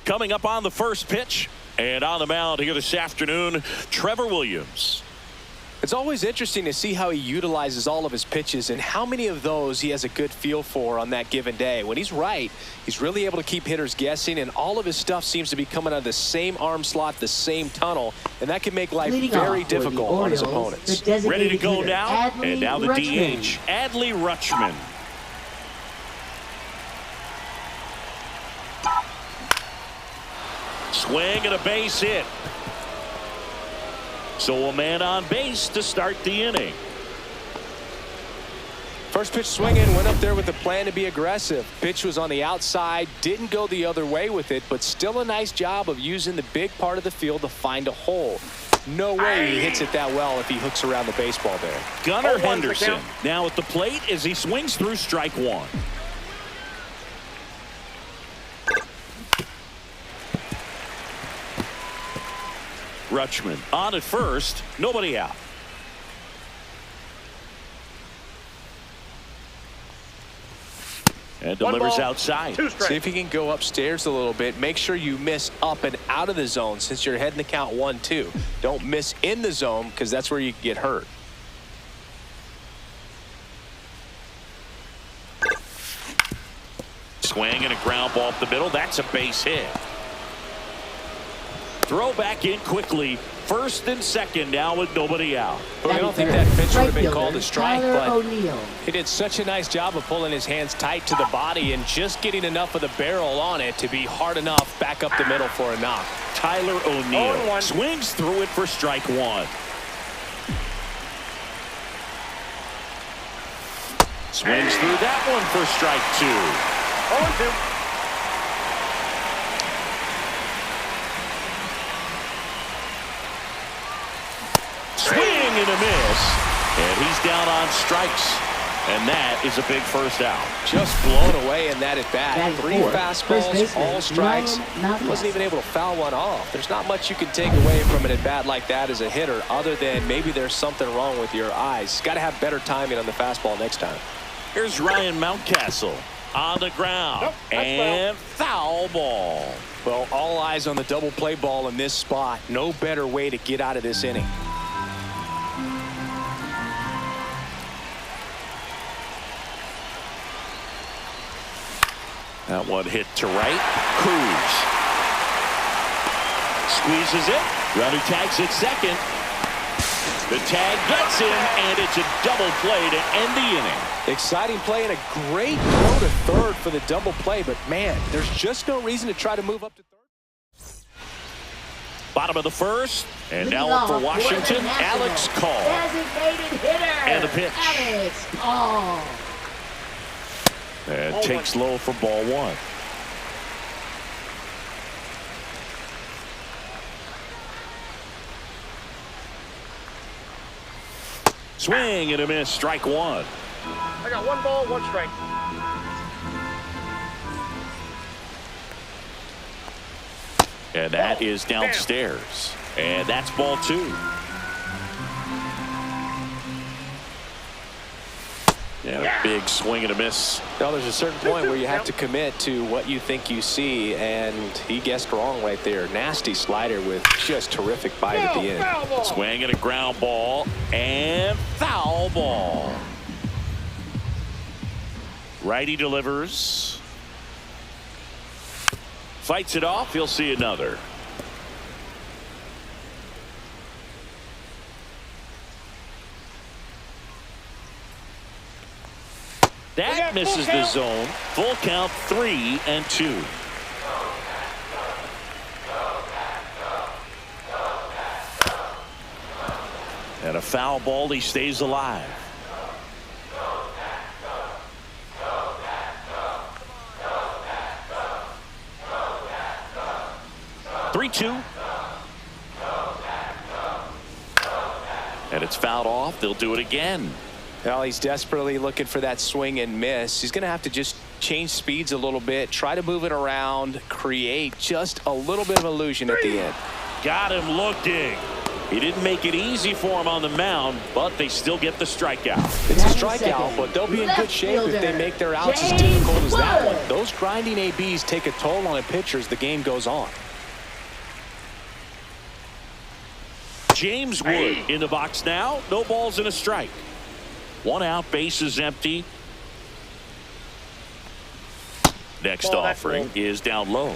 Coming up on the first pitch, and on the mound here this afternoon, Trevor Williams. It's always interesting to see how he utilizes all of his pitches and how many of those he has a good feel for on that given day. When he's right, he's really able to keep hitters guessing, and all of his stuff seems to be coming out of the same arm slot, the same tunnel, and that can make life very difficult on his opponents. Ready to go now, and now the DH, Adley Rutschman. Swing and a base hit. So a man on base to start the inning. First pitch swinging, went up there with a plan to be aggressive. Pitch was on the outside, didn't go the other way with it, but still a nice job of using the big part of the field to find a hole. No way he hits it that well if he hooks around the baseball there. Gunnar Henderson now at the plate as he swings through strike one. Rutschman on at first, nobody out. And delivers outside. See if he can go upstairs a little bit. Make sure you miss up and out of the zone since you're heading the count 1-2. Don't miss in the zone because that's where you get hurt. Swing and a ground ball up the middle. That's a base hit. Throw back in quickly. First and second now with nobody out. Well, I don't think that pitch would have been called a strike, but he did such a nice job of pulling his hands tight to the body and just getting enough of the barrel on it to be hard enough back up the middle for a knock. Tyler O'Neill swings through it for strike one. Swings through that one for strike two. 0-2. Swing and a miss, and he's down on strikes, and that is a big first out. Just blown away in that at bat. 3 fastballs, all strikes. Wasn't even able to foul one off. There's not much you can take away from an at bat like that as a hitter, other than maybe there's something wrong with your eyes. Got to have better timing on the fastball next time. Here's Ryan Mountcastle on the ground, and foul ball. Well, all eyes on the double play ball in this spot. No better way to get out of this inning. That one hit to right. Cruz squeezes it. Runner tags it second. The tag gets him, and it's a double play to end the inning. Exciting play and a great throw to third for the double play, but man, there's just no reason to try to move up to third. Bottom of the first, and now up for Washington, Alex Call. Designated hitter. And the pitch. Alex Call. And takes low for ball one. Swing and a miss, strike one. I got 1 ball, 1 strike. And that is downstairs. And that's ball two. Yeah, a big swing and a miss. Now, there's a certain point where you have to commit to what you think you see, and he guessed wrong right there. Nasty slider with just terrific bite at the end. Swing and a ground ball, and foul ball. Righty delivers. Fights it off. He'll see another. That misses the zone. Full count, 3-2. And a foul ball, he stays alive. Three-two. And it's fouled off. They'll do it again. Well, he's desperately looking for that swing and miss. He's going to have to just change speeds a little bit, try to move it around, create just a little bit of illusion at the end. Got him looking. He didn't make it easy for him on the mound, but they still get the strikeout. It's a strikeout, but they'll be in good shape if they make their outs as difficult as that one. Those grinding ABs take a toll on a pitcher as the game goes on. James Wood in the box now. No balls and a strike. 1 out, base is empty. Next offering is down low.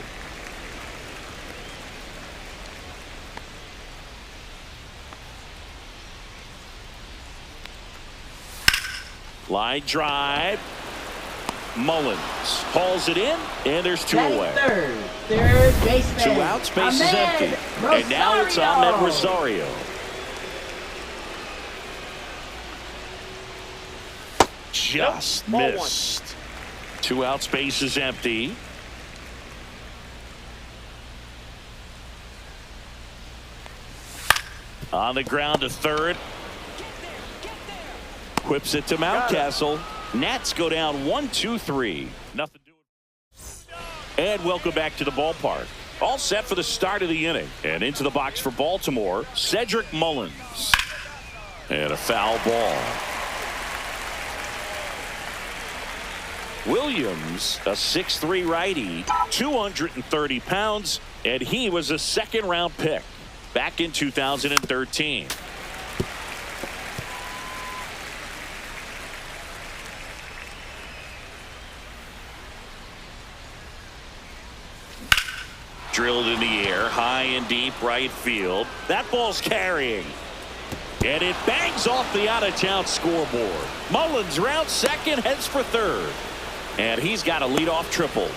Line drive. Mullins hauls it in, and there's 2 away. Third baseman. 2 outs, base is empty. And now it's Ahmed Rosario. Just missed. 2 outs, base is empty. On the ground to third. Whips it to Mountcastle. Nats go down 1-2-3. Nothing doing. And welcome back to the ballpark. All set for the start of the inning. And into the box for Baltimore, Cedric Mullins. And a foul ball. Williams, a 6'3" righty, 230 pounds, and he was a second-round pick back in 2013. Drilled in the air, high and deep right field. That ball's carrying. And it bangs off the out-of-town scoreboard. Mullins rounds second, heads for third. And he's got a leadoff triple.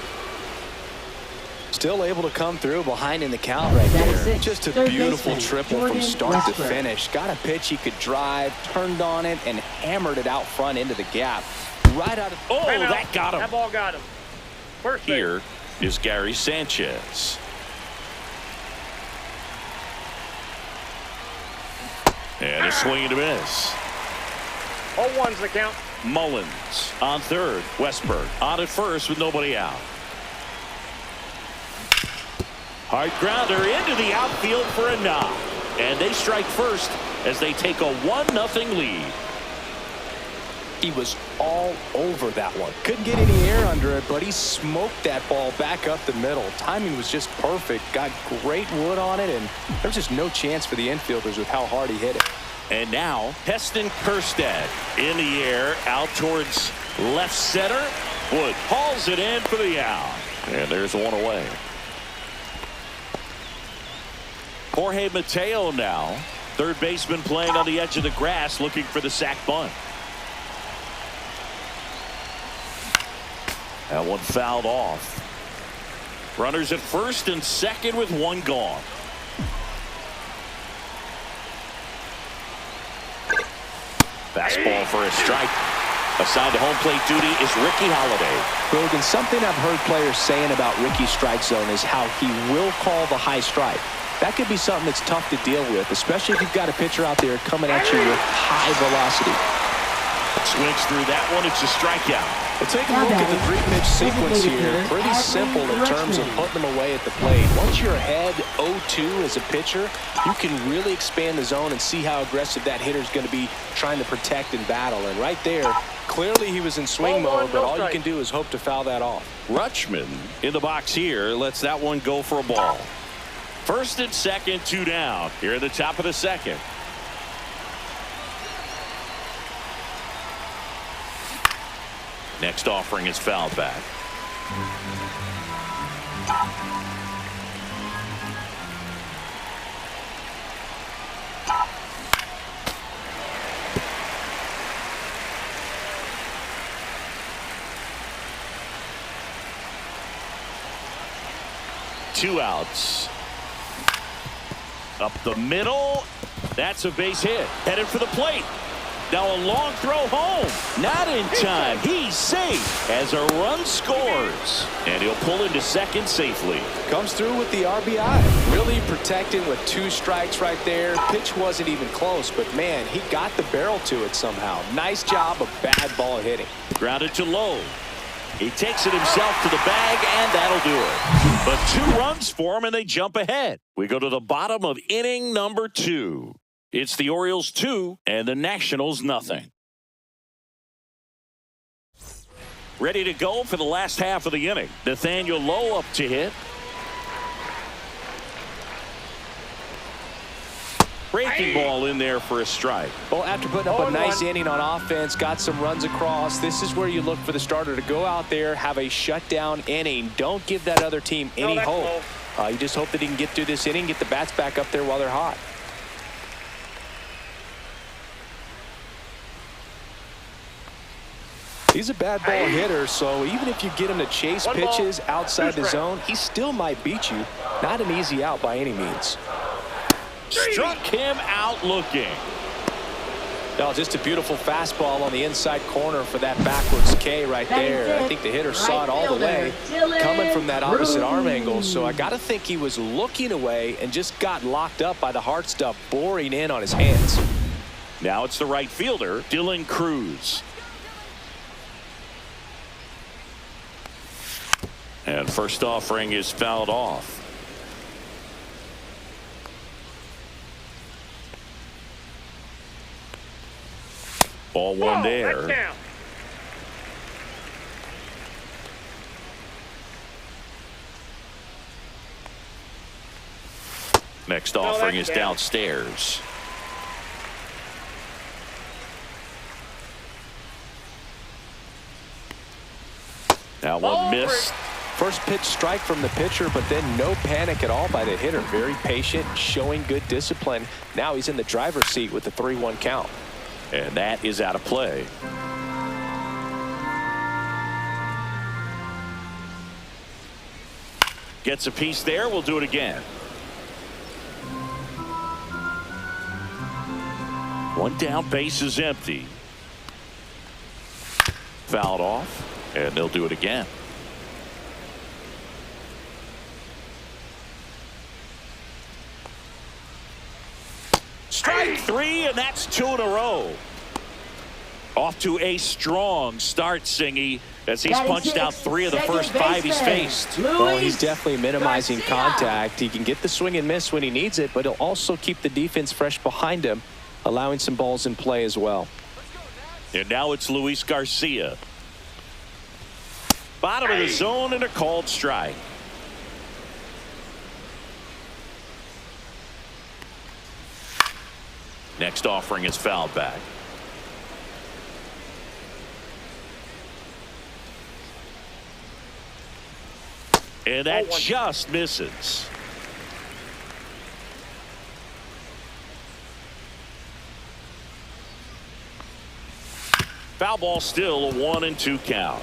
Still able to come through behind in the count right there. Just a beautiful triple from start to finish. Got a pitch he could drive, turned on it, and hammered it out front into the gap. Right out of... Oh, that got him. That ball got him. First base. Here is Gary Sanchez. And a swing and a miss. 0-1's the count. Mullins on third. Westberg on at first with nobody out. Hard grounder into the outfield for a knock. And they strike first as they take a 1-0 lead. He was all over that one. Couldn't get any air under it, but he smoked that ball back up the middle. Timing was just perfect. Got great wood on it, and there's just no chance for the infielders with how hard he hit it. And now, Heston Kjerstad in the air, out towards left center. Wood hauls it in for the out. And there's 1 away. Jorge Mateo now, third baseman playing on the edge of the grass, looking for the sac bunt. That one fouled off. Runners at first and second with 1 gone. Fastball for a strike. Assigned to home plate duty is Ricky Holiday. Logan, something I've heard players saying about Ricky's strike zone is how he will call the high strike. That could be something that's tough to deal with, especially if you've got a pitcher out there coming at you with high velocity. Swings through that one. It's a strikeout. Well, take a look at the 3-pitch sequence here. Pretty simple in terms of putting them away at the plate. Once you're ahead 0-2 as a pitcher, you can really expand the zone and see how aggressive that hitter is going to be trying to protect and battle. And right there, clearly he was in swing mode, but all you can do is hope to foul that off. Rutschman in the box here lets that one go for a ball. First and second, 2 down here at the top of the second. Next offering is fouled back. Two outs. Up the middle. That's a base hit. Headed for the plate. Now a long throw home. Not in time. He's safe as a run scores. And he'll pull into second safely. Comes through with the RBI. Really protecting with 2 strikes right there. Pitch wasn't even close, but man, he got the barrel to it somehow. Nice job of bad ball hitting. Grounded to low. He takes it himself to the bag, and that'll do it. But 2 runs for him, and they jump ahead. We go to the bottom of inning number 2. It's the Orioles 2 and the Nationals nothing. Ready to go for the last half of the inning. Nathaniel Lowe up to hit. Breaking ball in there for a strike. Well, after putting up a nice inning on offense, got some runs across, this is where you look for the starter to go out there, have a shutdown inning. Don't give that other team any hope. You just hope that he can get through this inning, get the bats back up there while they're hot. He's a bad ball hitter, so even if you get him to chase pitches outside the zone, he still might beat you. Not an easy out by any means. Struck him out looking. Oh, just a beautiful fastball on the inside corner for that backwards K right there. I think the hitter saw it all the way coming from that opposite arm angle. So I got to think he was looking away and just got locked up by the hard stuff boring in on his hands. Now it's the right fielder, Dylan Cruz. And first offering is fouled off. Ball one there. Next offering is downstairs. Now one missed. First pitch strike from the pitcher, but then no panic at all by the hitter. Very patient, showing good discipline. Now he's in the driver's seat with the 3-1 count. And that is out of play. Gets a piece there. We'll do it again. One down, base is empty. Fouled off, and they'll do it again. Strike 3, and that's 2 in a row. Off to a strong start, Singy, as he's punched out 3 of the first 5 he's faced. Well, he's definitely minimizing contact. He can get the swing and miss when he needs it, but he'll also keep the defense fresh behind him, allowing some balls in play as well. And now it's Luis Garcia. Bottom of the zone and a called strike. Next offering is fouled back. And that just misses. Foul ball, still a 1-2 count.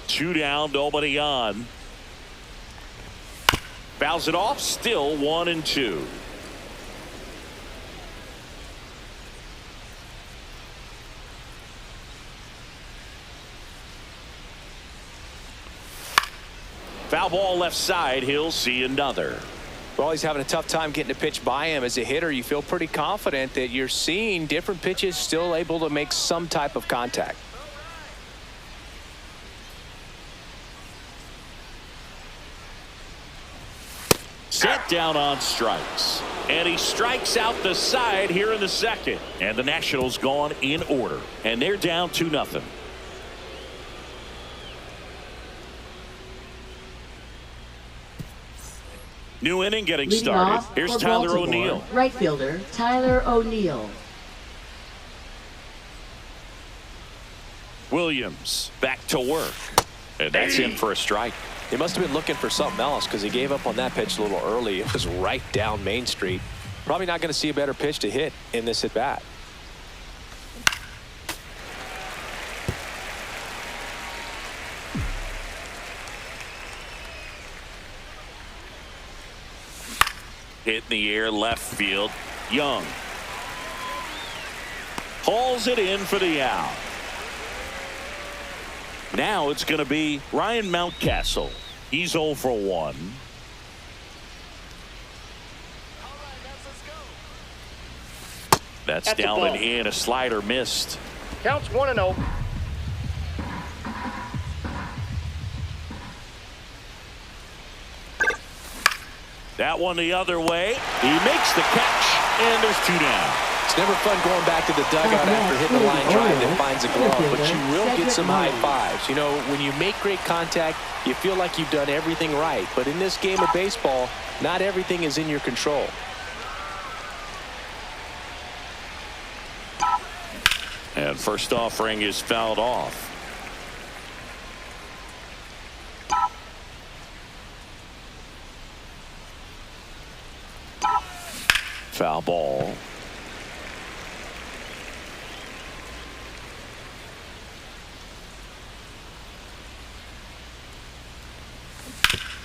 2 down, nobody on. Fouls it off, still 1-2. Foul ball left side, he'll see another. Well, he's having a tough time getting a pitch by him. As a hitter, you feel pretty confident that you're seeing different pitches still able to make some type of contact. Set down on strikes. And he strikes out the side here in the second. And the Nationals gone in order. And they're down 2-0. New inning getting Leading started. off Here's for Tyler Baltimore, O'Neill. Right fielder, Tyler O'Neill. Williams back to work. And that's in for a strike. He must have been looking for something else because he gave up on that pitch a little early. It was right down Main Street. Probably not going to see a better pitch to hit in this at bat. Hit in the air, left field. Young hauls it in for the out. Now it's going to be Ryan Mountcastle. He's 0 for 1. That's down and in. A slider missed. Counts 1-0. That one the other way. He makes the catch, and there's 2 down. It's never fun going back to the dugout after hitting the line drive that finds a glove, but you will get some high fives. You know, when you make great contact, you feel like you've done everything right. But in this game of baseball, not everything is in your control. And first offering is fouled off. Foul ball.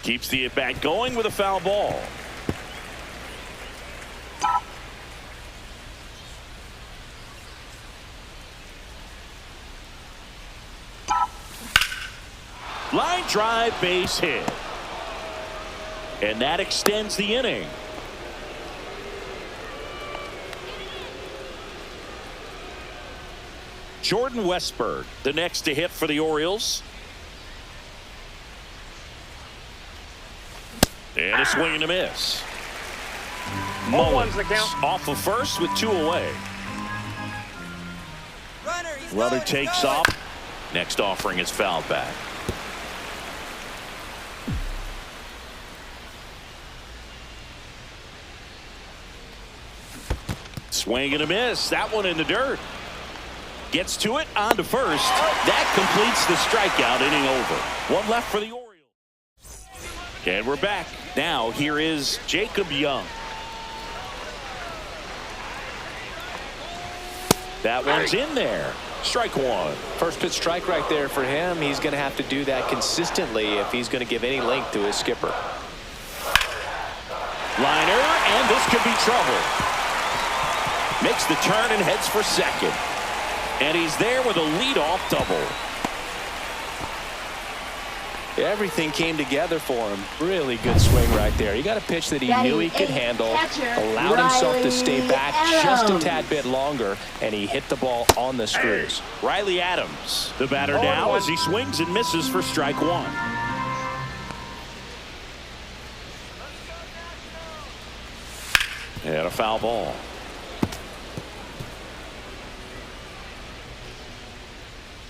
Keeps the at-bat going with a foul ball. Line drive, base hit. And that extends the inning. Jordan Westberg, the next to hit for the Orioles. And a swing and a miss. Mullins the count. off of first with 2 away. Runner takes off. Next offering is fouled back. Swing and a miss. That one in the dirt. Gets to it, on to first. That completes the strikeout, inning over. 1 left for the Orioles. And we're back. Now here is Jacob Young. That one's in there. Strike 1. First pitch strike right there for him. He's going to have to do that consistently if he's going to give any length to his skipper. Liner, and this could be trouble. Makes the turn and heads for second. And he's there with a leadoff double. Everything came together for him. Really good swing right there. He got a pitch that he knew he could handle, allowed himself to stay back just a tad bit longer, and he hit the ball on the screws. Riley Adams, the batter now as he swings and misses for strike 1. And a foul ball.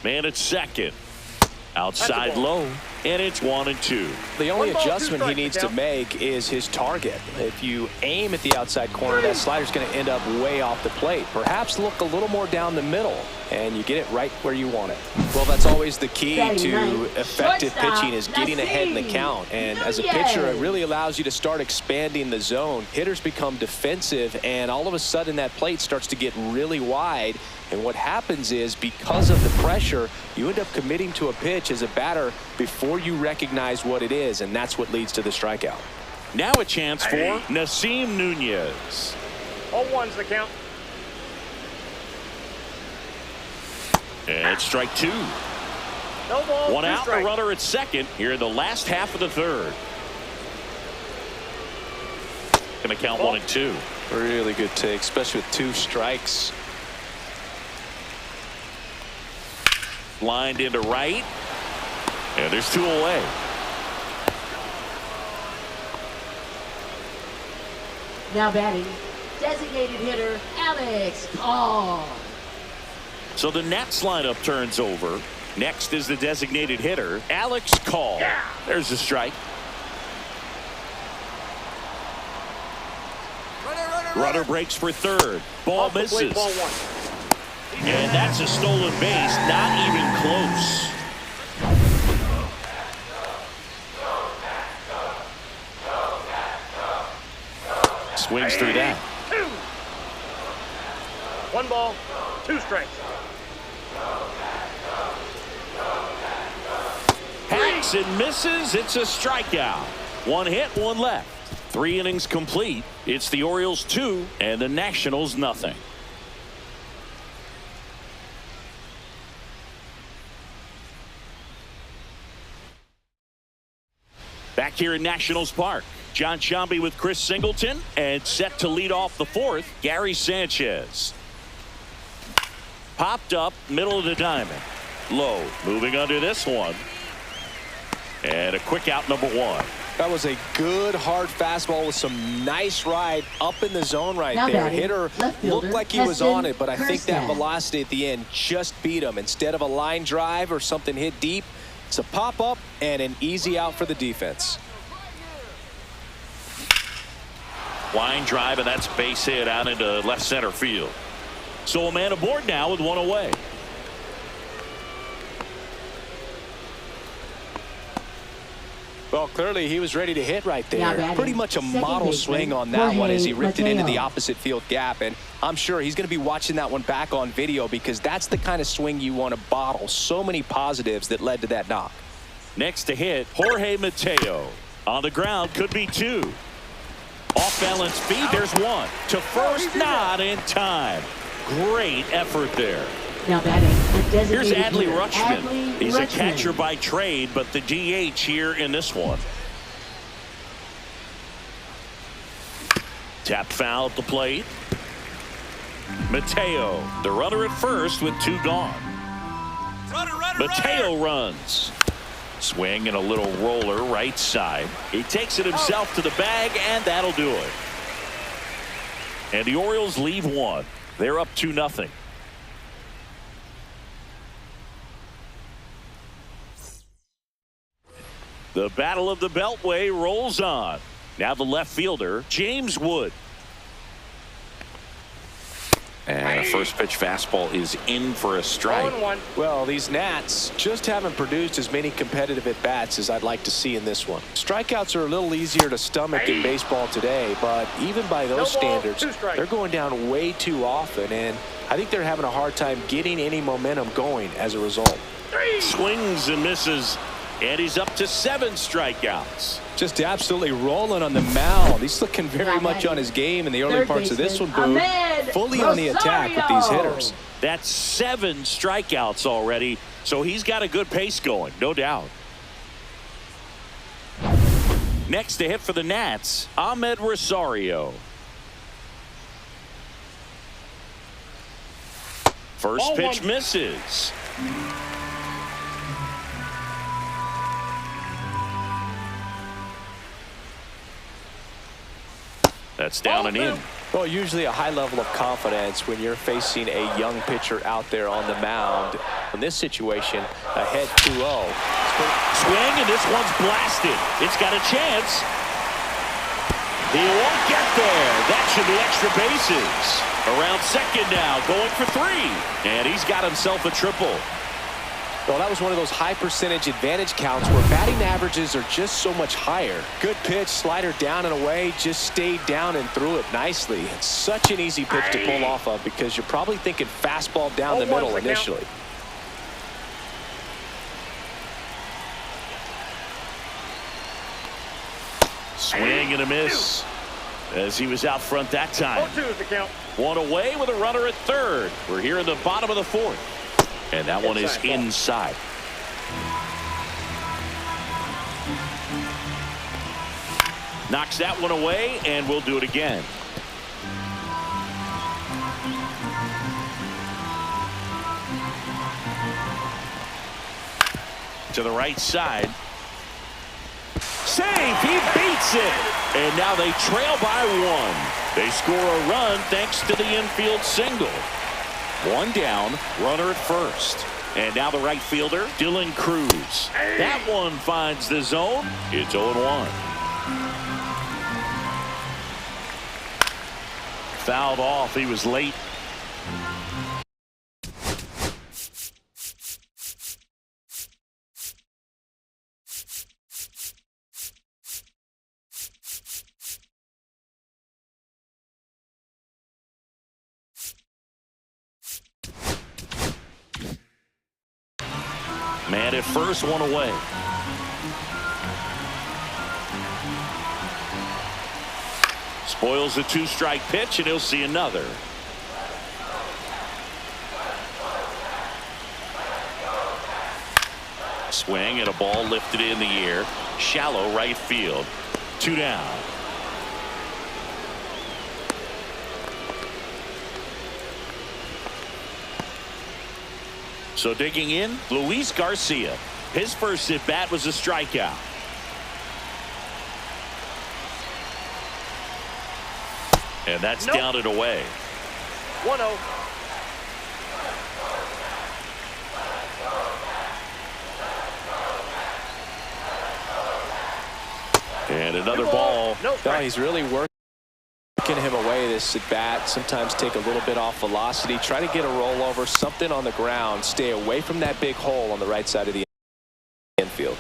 Man at second. Outside low, and it's 1-2. The only adjustment he needs to make is his target. If you aim at the outside corner, that slider's going to end up way off the plate. Perhaps look a little more down the middle, and you get it right where you want it. Well, that's always the key to effective pitching, is getting ahead in the count. And as a pitcher, it really allows you to start expanding the zone. Hitters become defensive, and all of a sudden that plate starts to get really wide. And what happens is, because of the pressure, you end up committing to a pitch as a batter before you recognize what it is, and that's what leads to the strikeout. Now a chance for Nasim Nunez. 0-1's the count. And it's strike 2. No ball, 1 out, the strikes. runner at second here in the last half of the third. Going to count 1-2. Really good take, especially with 2 strikes. Lined into right, and there's 2 away. Now batting, designated hitter Alex Paul. So the Nats lineup turns over. Next is the designated hitter Alex Call. There's the strike. Runner breaks for third. Ball Off the plate, misses. ball 1. And that's a stolen base, not even close. Swings through that. 2. 1 ball, 2 strikes. Hacks and misses. It's a strikeout. 1 hit, 1 left. 3 innings complete. It's the Orioles 2 and the Nationals nothing. Back here in Nationals Park, John Sciambi with Chris Singleton, and set to lead off the 4th, Gary Sanchez. Popped up, middle of the diamond. Low, moving under this one. And a quick out, number one. That was a good, hard fastball with some nice ride up in the zone right Now there. batting, Hitter left fielder, looked like he was on it, but I think that Kirsten. velocity at the end just beat him. Instead of a line drive or something hit deep, it's a pop-up and an easy out for the defense. Line drive, and that's base hit out into left center field. So a man aboard now with one away. Well, clearly he was ready to hit right Now there. batting, Pretty much a second model baseman, swing on that one as he ripped it into the Mateo. opposite field gap. And I'm sure he's going to be watching that one back on video because that's the kind of swing you want to bottle. So many positives that led to that knock. Next to hit, Jorge Mateo. On the ground, could be two. Off balance feed, there's one. To first, not in time. Great effort there. Now batting, the Here's designated Adley hitter, Rutschman. Adley He's a Rutschman. catcher by trade, but the DH here in this one. Tap foul at the plate. Mateo, the runner at first with two gone. Mateo runs. Swing and a little roller right side. He takes it himself to the bag, and that'll do it. And the Orioles leave one. They're up 2-0. The Battle of the Beltway rolls on. Now the left fielder, James Wood. And a first pitch fastball is in for a strike. 0-1. Well, these Nats just haven't produced as many competitive at-bats as I'd like to see in this one. Strikeouts are a little easier to stomach in baseball today, but even by those No ball, standards, 2 strikes. they're going down way too often, and I think they're having a hard time getting any momentum going as a result. Swings and misses, and he's up to 7 strikeouts. Just absolutely rolling on the mound. He's looking very much on his game in the early Third parts of this one, baseman, Boo. Ahmed Fully on the attack with these hitters. That's 7 strikeouts already, so he's got a good pace going, no doubt. Next to hit for the Nats, Ahmed Rosario. First pitch misses. That's down and in. Well, usually a high level of confidence when you're facing a young pitcher out there on the mound. In this situation, ahead 2-0. Swing, and this one's blasted. It's got a chance. He won't get there. That should be extra bases. Around second now, going for 3. And he's got himself a triple. Well, that was one of those high percentage advantage counts where batting averages are just so much higher. Good pitch, slider down and away, just stayed down and threw it nicely. It's such an easy pitch to pull off of because you're probably thinking fastball down the middle initially. Swing and a miss as he was out front that time. 0-2 is the count. One away with a runner at third. We're here in the bottom of the 4th. And that one is inside. Knocks that one away, and we'll do it again. To the right side. Save! He beats it! And now they trail by 1. They score a run thanks to the infield single. 1 down, runner at first. And now the right fielder, Dylan Cruz. That one finds the zone. It's 0-1. Fouled off. He was late. Man at first, 1 away. Spoils the 2-strike pitch, and he'll see another. Swing and a ball lifted in the air. Shallow right field. 2 down. So digging in, Luis Garcia. His first at-bat was a strikeout. And that's down and away. 1-0. And another ball. No No, he's really working him away this at bat. Sometimes take a little bit off velocity. Try to get a rollover, something on the ground. Stay away from that big hole on the right side of the infield.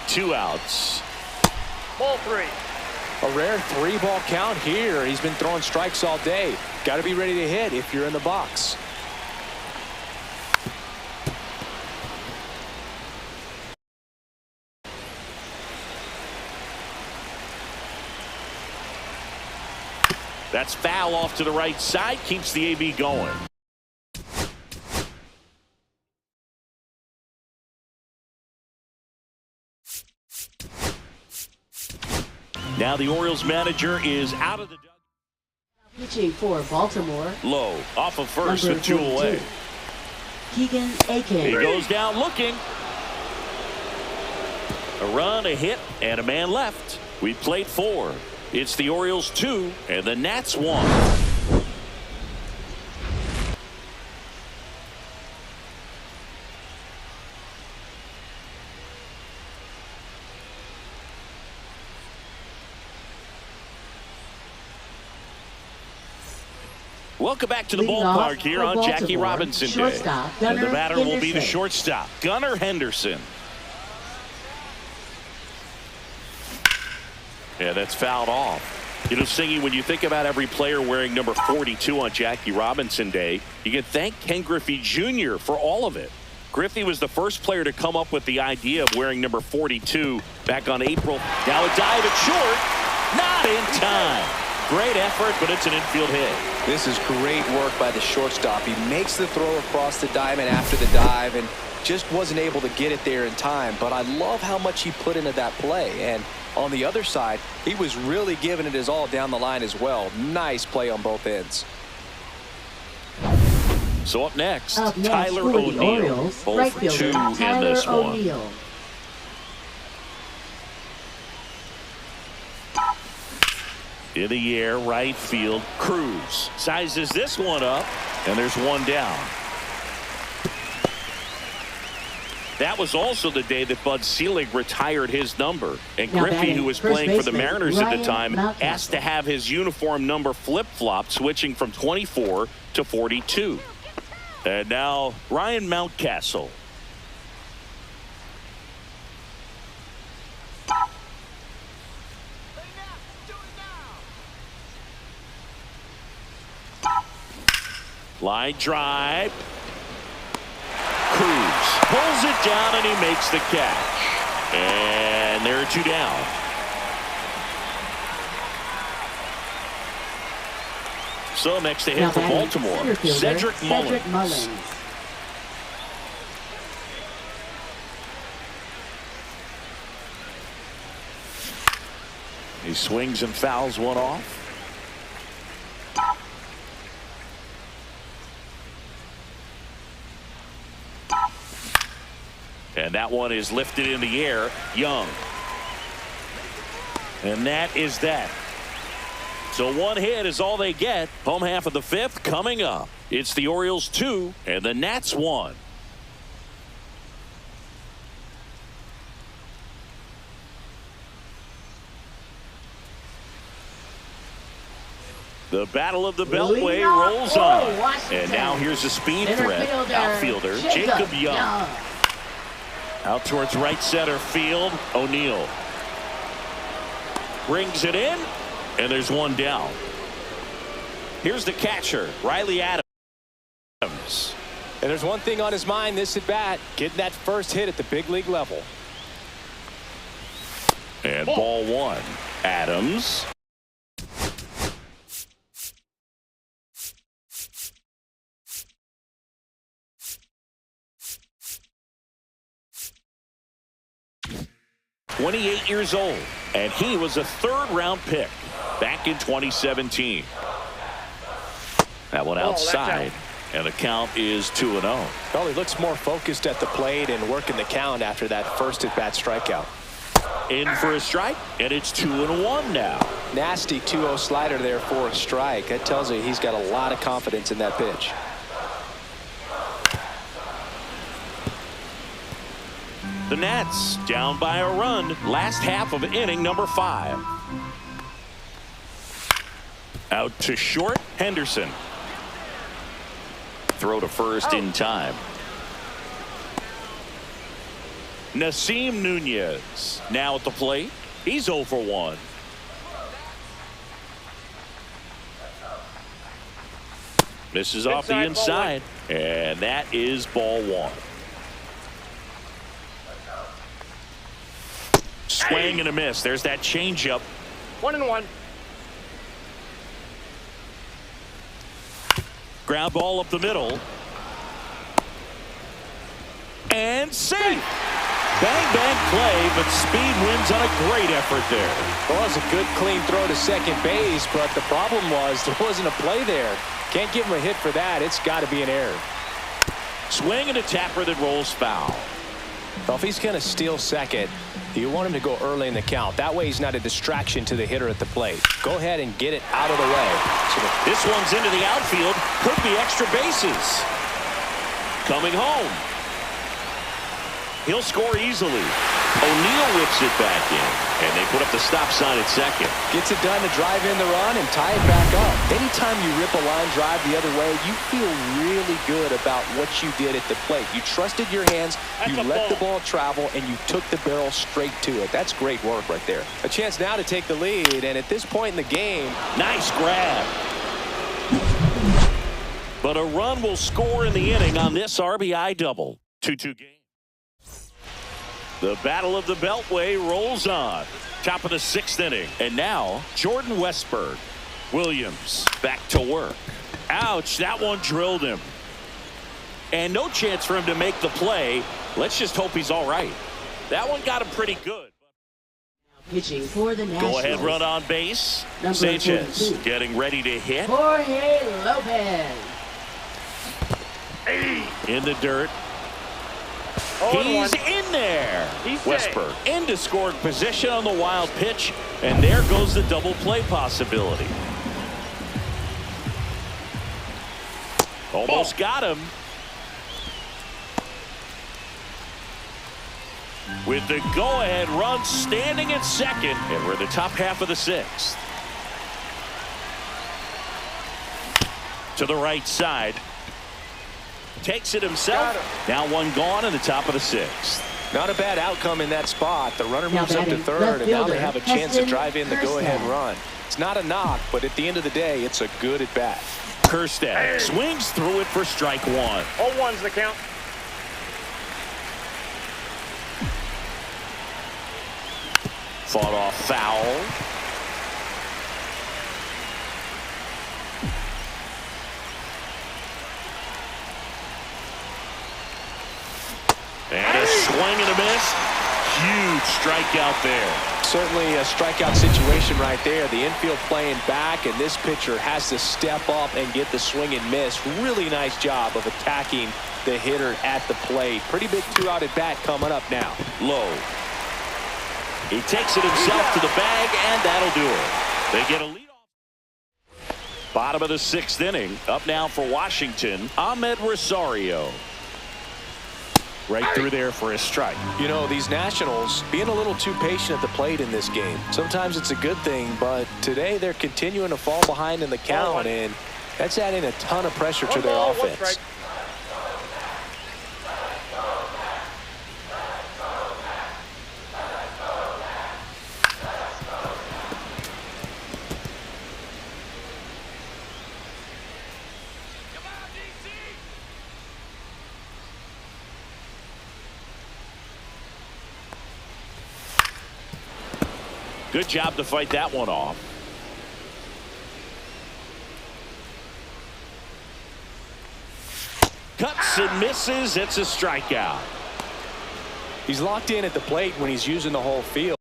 Two outs. Ball 3. A rare 3-ball count here. He's been throwing strikes all day. Got to be ready to hit if you're in the box. That's foul off to the right side. Keeps the AB going. Now the Orioles manager is out of the dugout. Pitching for Baltimore. Low off of first Number with 2 away. 42. Keegan Aiken. He goes down looking. A run, a hit, and a man left. We played 4. It's the Orioles 2 and the Nats 1. Welcome back to the Leading ballpark off here for on Jackie Baltimore, Robinson Day. shortstop, And the Gunnar batter will be the Henderson. shortstop, Gunnar Henderson. Yeah, that's fouled off. You know, Singy, when you think about every player wearing number 42 on Jackie Robinson Day, you can thank Ken Griffey Jr. for all of it. Griffey was the first player to come up with the idea of wearing number 42 back on April. Now a dive at short, not in time. Great effort, but it's an infield hit. This is great work by the shortstop. He makes the throw across the diamond after the dive and just wasn't able to get it there in time. But I love how much he put into that play. And on the other side, he was really giving it his all down the line as well. Nice play on both ends. So up next, Up next Tyler for the O'Neill. Orioles, 0 right for fielder 2 in Tyler this one. O'Neill. In the air, right field, Cruz sizes this one up, and there's one down. That was also the day that Bud Selig retired his number. And Now Griffey, batting who was first playing for the baseman, Mariners at the Ryan time, Mountcastle. asked to have his uniform number flip-flopped, switching from 24 to 42. And now Ryan Mountcastle. Line drive. Cruz pulls it down and he makes the catch. And there are 2 down. So next to hit Now for batting Baltimore, center fielder, Cedric Mullins. He swings and fouls one off. And that one is lifted in the air. Young. And that is that. So one hit is all they get. Home half of the 5th coming up. It's the Orioles 2 and the Nats 1. The Battle of the Beltway Leading off rolls for on. Washington. And now here's a speed Center threat. fielder, Outfielder Jacob Young. Young. Out towards right center field, O'Neill. Brings it in, and there's one down. Here's the catcher, Riley Adams. And there's one thing on his mind this at bat, getting that first hit at the big league level. And ball 1. Adams. (28 years old), and he was a 3rd-round pick back in 2017. That one outside. And the count is 2-0. Well, he looks more focused at the plate and working the count after that first at-bat strikeout. In for a strike, and it's 2-1 now. Nasty 2-0 slider there for a strike. That tells you he's got a lot of confidence in that pitch. The Nats down by a run. Last half of inning number 5. Out to short, Henderson. Throw to first in time. Nasim Nunez now at the plate. He's 0 for 1. Misses off the inside, and that is ball 1. Swing and a miss. There's that changeup. 1-1. Ground ball up the middle. And safe. Bang, bang play, but speed wins on a great effort there. Well, it was a good, clean throw to second base, but the problem was there wasn't a play there. Can't give him a hit for that. It's got to be an error. Swing and a tapper that rolls foul. Well, if he's going to steal second, you want him to go early in the count. That way he's not a distraction to the hitter at the plate. Go ahead and get it out of the way. This one's into the outfield. Could be extra bases. Coming home. He'll score easily. O'Neill whips it back in, and they put up the stop sign at second. Gets it done to drive in the run and tie it back up. Anytime you rip a line drive the other way, you feel really good about what you did at the plate. You trusted your hands, you let the ball travel, and you took the barrel straight to it. That's great work right there. A chance now to take the lead, and at this point in the game, nice grab. But a run will score in the inning on this RBI double. 2-2 game. The battle of the Beltway rolls on. Top of the 6th inning. And now, Jordan Westburg. Williams back to work. Ouch, that one drilled him. And no chance for him to make the play. Let's just hope he's all right. That one got him pretty good. Pitching for the Nationals. Go ahead, run on base. Number Sanchez 42. getting ready to hit. Jorge Lopez. In the dirt. He's in there. Westburg into scoring position on the wild pitch, and there goes the double play possibility. Almost got him. With the go-ahead run standing at second, and we're in the top half of the 6th. To the right side. Takes it himself. Now one gone in the top of the 6th. not a bad outcome in that spot. The runner moves up to third, and now they have a chance to drive in the go-ahead run. It's not a knock, but at the end of the day, it's a good at-bat. Kerstad swings through it for strike one. 0-1's the count. Fought off foul. And a swing and a miss. Huge strikeout there. Certainly a strikeout situation right there. The infield playing back, and this pitcher has to step up and get the swing and miss. Really nice job of attacking the hitter at the plate. Pretty big two-out at bat coming up now. Low. He takes it himself to the bag, and that'll do it. They get a leadoff. Bottom of the 6th inning. Up now for Washington, Ahmed Rosario. Right through there for a strike. You know, these Nationals being a little too patient at the plate in this game. Sometimes it's a good thing, but today they're continuing to fall behind in the count, and that's adding a ton of pressure to their offense. Good job to fight that one off. Cuts and misses. It's a strikeout. He's locked in at the plate when he's using the whole field.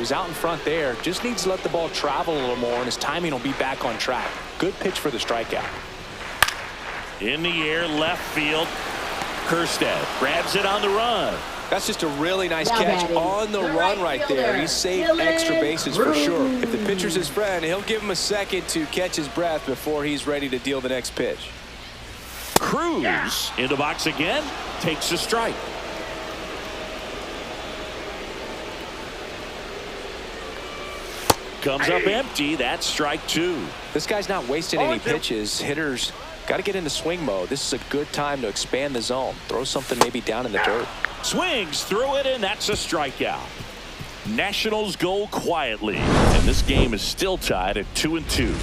he's out in front there. Just needs to let the ball travel a little more, and his timing will be back on track. Good pitch for the strikeout. In the air, left field. Kerstead grabs it on the run. That's just a really nice Now catch batting, on the the run right right fielder, there. He saved Dylan extra bases for sure. Cruz. If the pitcher's his friend, he'll give him a second to catch his breath before he's ready to deal the next pitch. Cruz in the box again, takes a strike. Comes up empty. That's strike two. This guy's not wasting any pitches. Hitters got to get into swing mode. This is a good time to expand the zone. Throw something maybe down in the dirt. Swings through it, and that's a strikeout. Nationals go quietly, and this game is still tied at 2-2.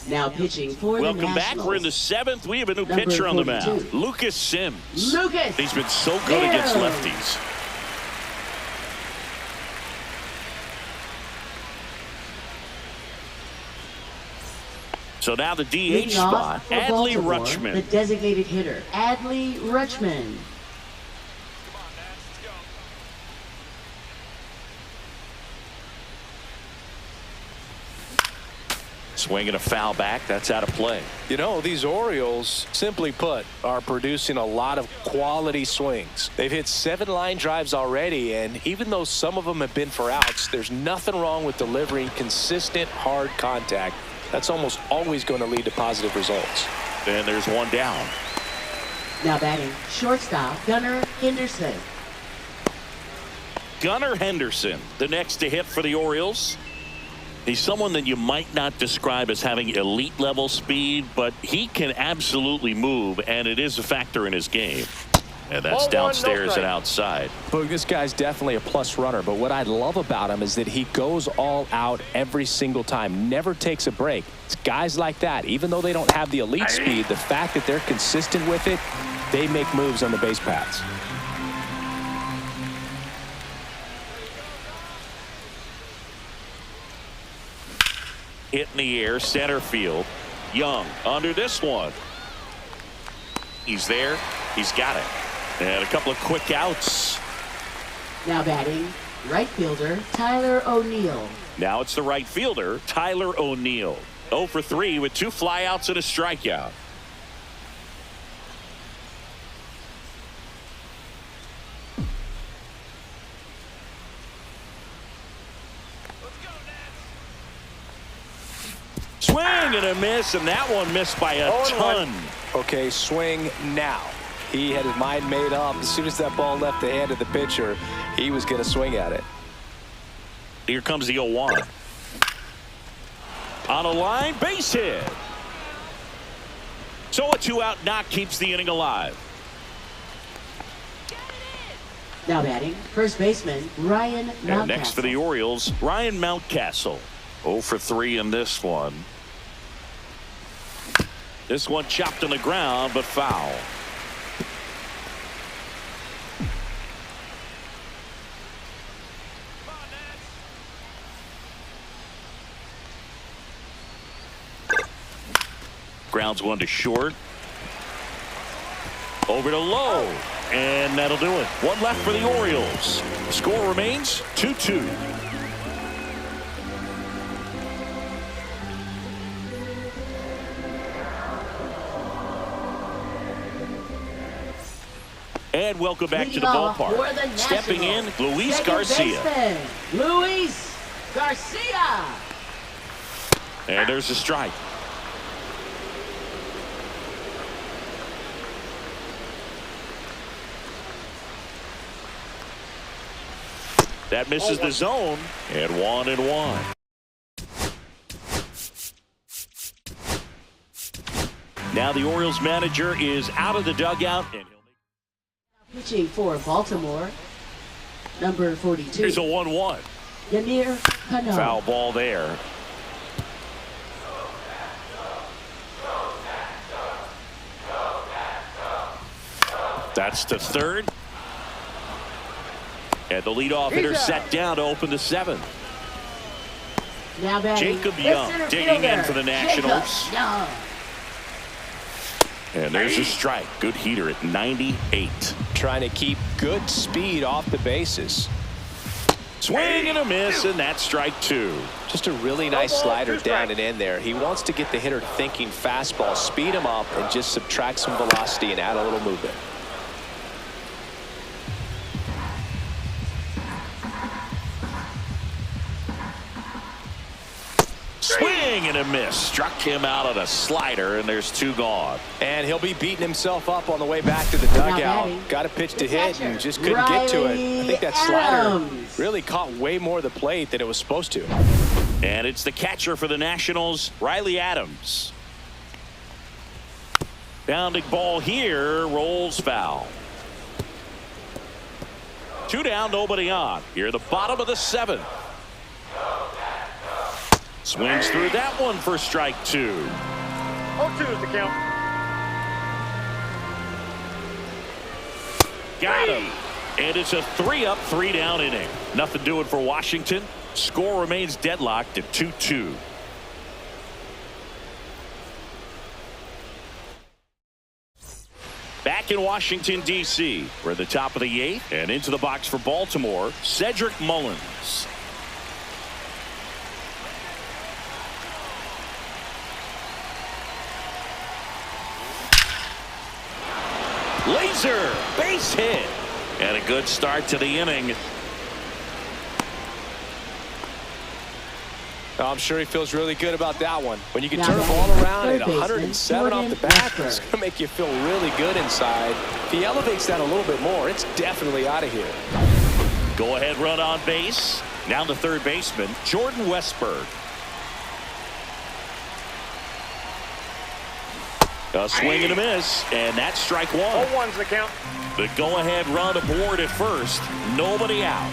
Now pitching for Welcome the back. Nationals. We're in the seventh. We have a new Number pitcher on the 42. mound. Lucas Sims. Lucas He's been so good against Sims. lefties. So now the DH Leading spot, off for Adley Baltimore, Rutschman. the designated hitter, Adley Rutschman. Swinging a foul back. That's out of play. You know, these Orioles, simply put, are producing a lot of quality swings. They've hit 7 line drives already, and even though some of them have been for outs, there's nothing wrong with delivering consistent, hard contact. That's almost always going to lead to positive results. And there's one down. Now batting, shortstop, Gunnar Henderson. Gunnar Henderson, the next to hit for the Orioles. He's someone that you might not describe as having elite level speed, but he can absolutely move, and it is a factor in his game. And that's downstairs and outside. But this guy's definitely a plus runner, but what I love about him is that he goes all out every single time, never takes a break. It's guys like that, even though they don't have the elite speed, the fact that they're consistent with it, they make moves on the base paths. Hit in the air, center field. Young under this one. He's there. He's got it. And a couple of quick outs. Now batting, right fielder, Tyler O'Neill. Now it's the right fielder, Tyler O'Neill. 0 for 3 with 2 flyouts and a strikeout. Swing and a miss, and that one missed by a ton. Okay, swing now. He had his mind made up. As soon as that ball left the hand of the pitcher, he was going to swing at it. Here comes the 0-1. On a line, base hit. So a 2-out knock keeps the inning alive. Now batting, first baseman, Ryan Mountcastle. And next for the Orioles, Ryan Mountcastle. 0 for 3 in this one. This one chopped on the ground, but foul. Grounds one to short. Over to low. And that'll do it. One left for the Orioles. Score remains 2-2. And welcome back to the ballpark. Stepping in, Luis Garcia. Baseman, Luis Garcia. And there's a strike. That misses the zone, and 1-1. Now the Orioles manager is out of the dugout, and Pitching for Baltimore, number 42. here's a 1-1. Yamir Cano. Foul ball there. That's the third. And the leadoff hitter set down to open the 7th. Now batting, Jacob the Young center digging in fielder, for the Nationals. Jacob Young. And there's a strike. Good heater at 98. Trying to keep good speed off the bases. Swing and a miss, and that's strike two. Just a really nice slider down and in there. He wants to get the hitter thinking fastball, speed him up, and just subtract some velocity and add a little movement. Swing and a miss. Struck him out on a slider, and there's two gone. And he'll be beating himself up on the way back to the dugout. Got a pitch to hit and just couldn't get to it. I think that slider really caught way more of the plate than it was supposed to. And it's the catcher for the Nationals, Riley Adams. Bounding ball here, rolls foul. Two down, nobody on. Here, the bottom of the seventh. Swings through that one for strike two. 0-2 is the count. Got him. And it's a 3-up, 3-down inning. Nothing doing for Washington. Score remains deadlocked at 2-2. Back in Washington, D.C. We're at the top of the eighth. And into the box for Baltimore, Cedric Mullins. Laser, base hit. And a good start to the inning. I'm sure he feels really good about that one. When you can turn the ball around at 107 off the bat, it's going to make you feel really good inside. If he elevates that a little bit more, it's definitely out of here. Go ahead run on base. Now the third baseman, Jordan Westberg. A swing and a miss, and that's strike one. 0-1's the count. The go-ahead run aboard at first. Nobody out.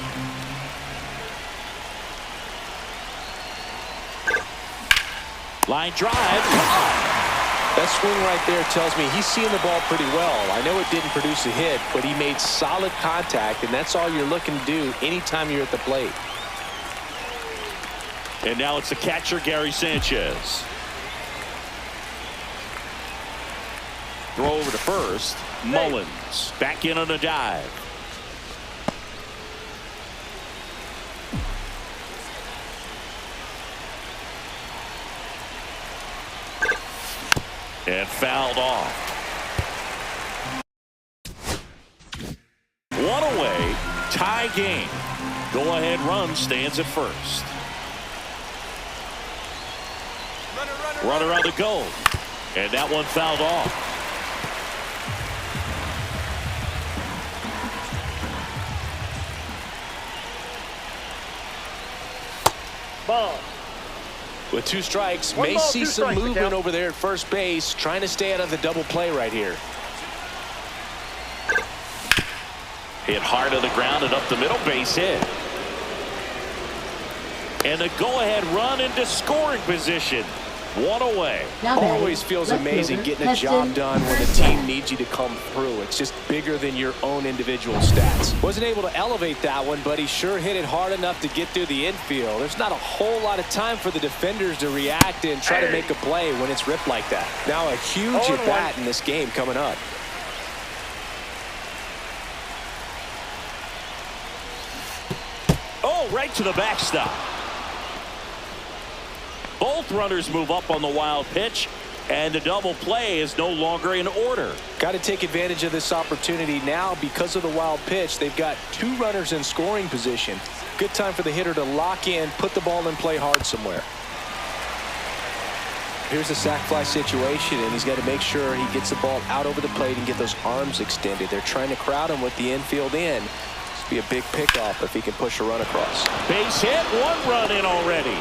Line drive. That swing right there tells me he's seeing the ball pretty well. I know it didn't produce a hit, but he made solid contact, and that's all you're looking to do anytime you're at the plate. And now it's the catcher, Gary Sanchez. Throw over to first. Mullins back in on a dive. And fouled off. One away. Tie game. Go ahead run stands at first. Runner on the go. And that one fouled off. Ball. With two strikes, One may ball, see two some strikes, the movement count. over there at first base, trying to stay out of the double play right here. Hit hard on the ground and up the middle, base hit. And the go-ahead run into scoring position. One away. Always feels amazing getting a job done when the team needs you to come through. It's just bigger than your own individual stats. Wasn't able to elevate that one, but he sure hit it hard enough to get through the infield. There's not a whole lot of time for the defenders to react and try to make a play when it's ripped like that. Now a huge at bat in this game coming up. Oh, right to the backstop. Both runners move up on the wild pitch, and the double play is no longer in order. Got to take advantage of this opportunity now because of the wild pitch. They've got two runners in scoring position. Good time for the hitter to lock in, put the ball in play hard somewhere. Here's a sac fly situation, and he's got to make sure he gets the ball out over the plate and get those arms extended. They're trying to crowd him with the infield in. This will be a big pickoff if he can push a run across. Base hit, one run in already.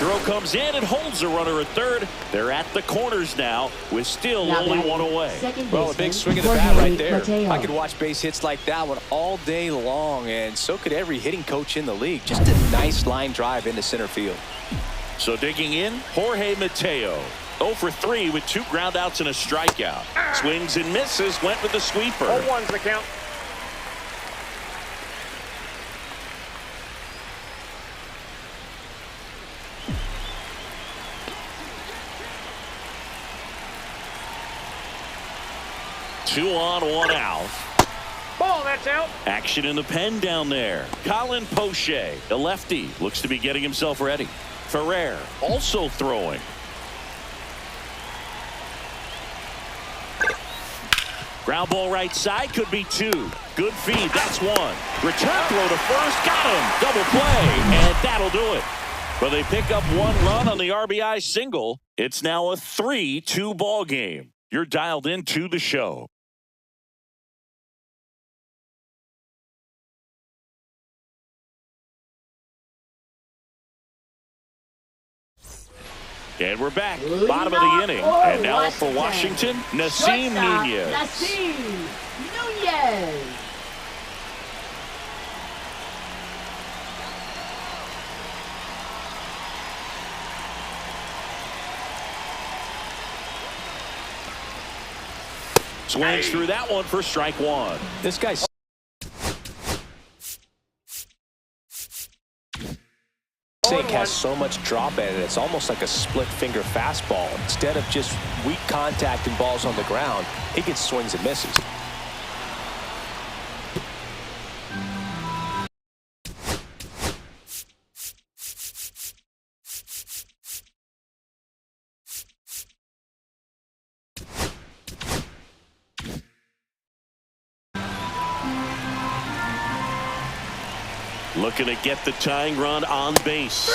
Throw comes in and holds the runner at third. They're at the corners now with still only one away. Well, a big swing of the bat right there. I could watch base hits like that one all day long, and so could every hitting coach in the league. Just a nice line drive into center field. So digging in, Jorge Mateo. 0 for 3 with 2 groundouts and a strikeout. Swings and misses, went with the sweeper. 0-1's the count. 2 on, 1 out. Ball, that's out. Action in the pen down there. Colin Poche, the lefty, looks to be getting himself ready. Ferrer also throwing. Ground ball right side, could be 2. Good feed, that's 1. Return throw to first, got him. Double play, and that'll do it. But they pick up 1 run on the RBI single. It's now a 3-2 ball game. You're dialed into the show. And we're back, bottom of the inning. And now for Washington, Nasim Nunez. Nasim Nunez. Swings through that one for strike 1. This guy's sink has so much drop in it. It's almost like a split finger fastball. Instead of just weak contact and balls on the ground, he gets swings and misses. Looking to get the tying run on base.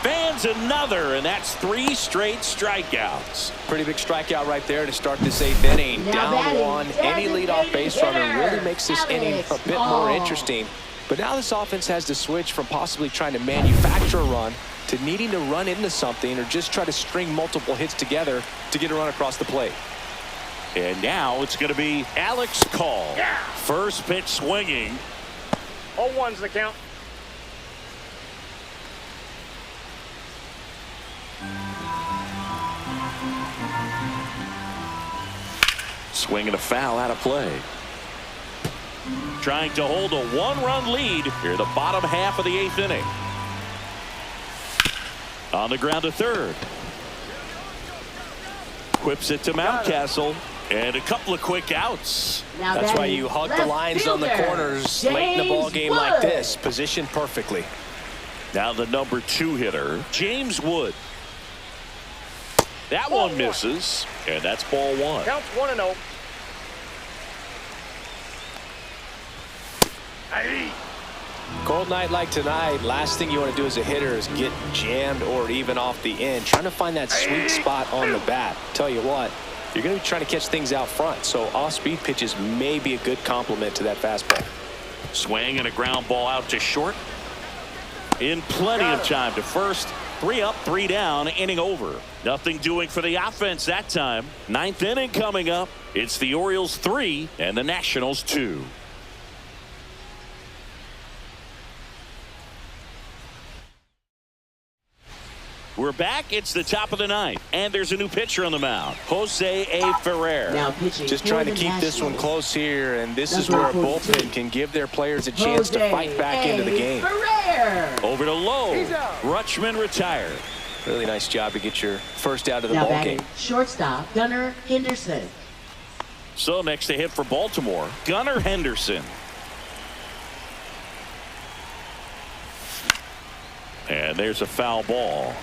Fans another, and that's 3 straight strikeouts. Pretty big strikeout right there to start this 8th inning. Now Down batting, 1, any leadoff base runner really makes this inning a bit more interesting. But now this offense has to switch from possibly trying to manufacture a run to needing to run into something or just try to string multiple hits together to get a run across the plate. And now it's going to be Alex Call. Yeah. First pitch swinging. 0-1's the count. Swinging a foul out of play. Trying to hold a 1-run lead here, the bottom half of the 8th inning. On the ground to third. Whips it to Mountcastle. And a couple of quick outs. Now That's why batting, you hug the left lines on the fielder, corners late in the ball game James like Wood. this. Positioned perfectly. Now the number 2 hitter, James Wood. That Ball one misses, and that's ball 1. Counts 1-0. Cold night like tonight, last thing you want to do as a hitter is get jammed or even off the end. Trying to find that sweet spot on the bat. Tell you what, you're going to be trying to catch things out front, so off-speed pitches may be a good complement to that fastball. Swing and a ground ball out to short. In plenty of time to first. 3 up, 3 down, inning over. Nothing doing for the offense that time. 9th inning coming up. It's the Orioles 3 and the Nationals 2. We're back. It's the top of the 9th, and there's a new pitcher on the mound, Jose A. Ferrer. Now pitching Just for trying to the keep this one Nationals. close here, and this is Number where a 42. bullpen can give their players a chance to Jose fight back into the A. game. Ferrer. Over to Lowe. He's out. Rutschman retired. Really nice job to get your first out of the Now ball batting, game. shortstop Gunnar Henderson. So next to hit for Baltimore, Gunnar Henderson. And there's a foul ball.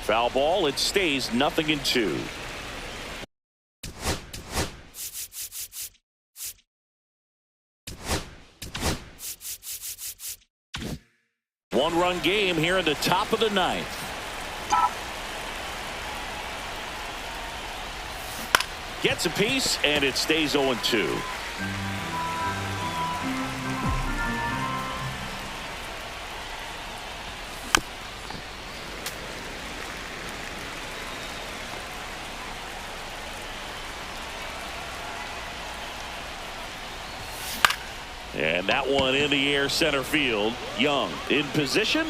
Foul ball. It stays 0-2. One-run game here in the top of the 9th. Gets a piece, and it stays 0-2. And that one in the air center field. Young in position.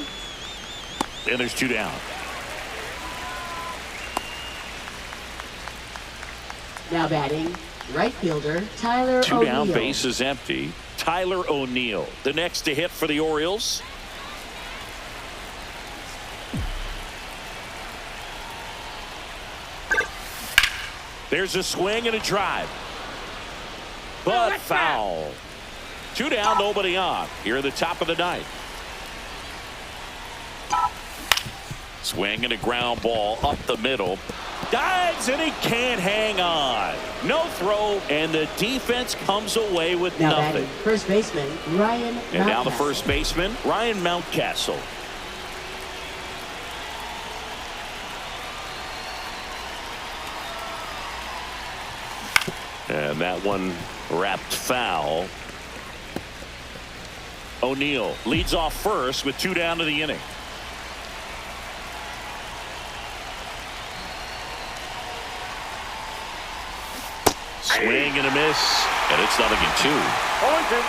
And there's 2 down. Now batting, right fielder Tyler Two O'Neill. down, base is empty. Tyler O'Neill, the next to hit for the Orioles. There's a swing and a drive. But foul. Two down, nobody on. Here at the top of the ninth. Swing and a ground ball up the middle. Dives and he can't hang on. No throw, and the defense comes away with Now nothing. batting, first baseman Ryan And now the Mountcastle. first baseman, Ryan Mountcastle. And that one wrapped foul. O'Neill leads off first with two down to the inning. Swing and a miss, and it's 0-2. 0-2.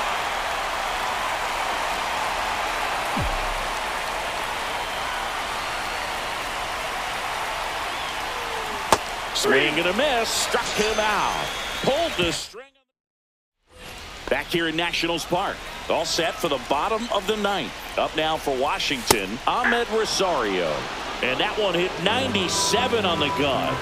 Swing and a miss, struck him out. Pulled the string. Back here in Nationals Park. All set for the bottom of the ninth. Up now for Washington, Ahmed Rosario. And that one hit 97 on the gun.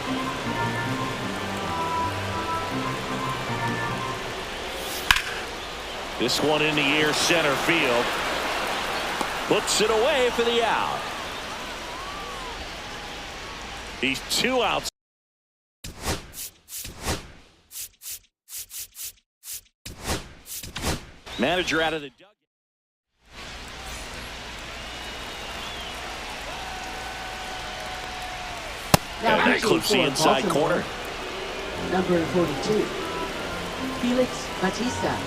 This one in the air, center field. Puts it away for the out. He's two outs. Manager out of the dugout. Now And that pitching clips the for inside Baltimore, corner. number 42, Felix Batista.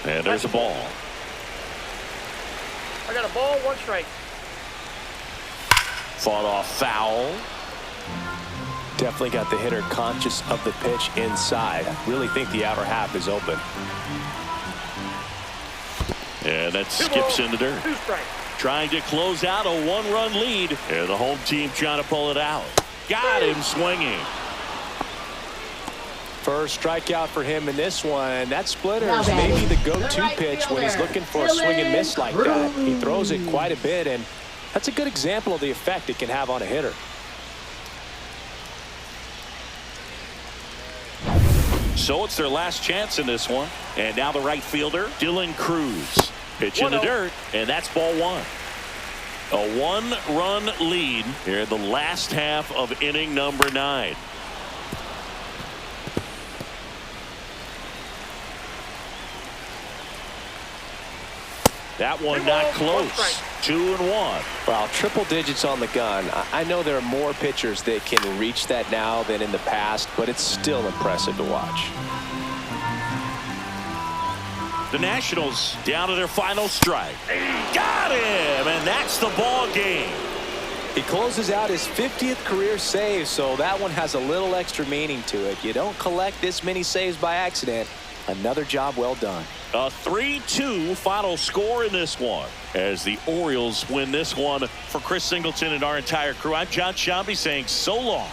And there's a ball. I got a ball, one strike. Fought off foul. Definitely got the hitter conscious of the pitch inside. I really think the outer half is open. And that Two skips balls, in the dirt. two strikes. Trying to close out a one-run lead. And the home team trying to pull it out. Got him swinging. First strikeout for him in this one. That splitter Now is batting, maybe the go-to the right pitch when he's fielder, looking for a swing and miss like that. He Cruz. throws it quite a bit, and that's a good example of the effect it can have on a hitter. So it's their last chance in this one. And now the right fielder, Dylan Cruz. Pitch in the 1-0. dirt, and that's ball one. A one-run lead here in the last half of inning number 9. That one Two not balls, one close. strike. 2-1. Well, triple digits on the gun. I know there are more pitchers that can reach that now than in the past, but it's still impressive to watch. The Nationals down to their final strike. Got him, and that's the ball game. He closes out his 50th career save, so that one has a little extra meaning to it. You don't collect this many saves by accident. Another job well done. A 3-2 final score in this one as the Orioles win this one. For Chris Singleton and our entire crew, I'm John Shambi saying so long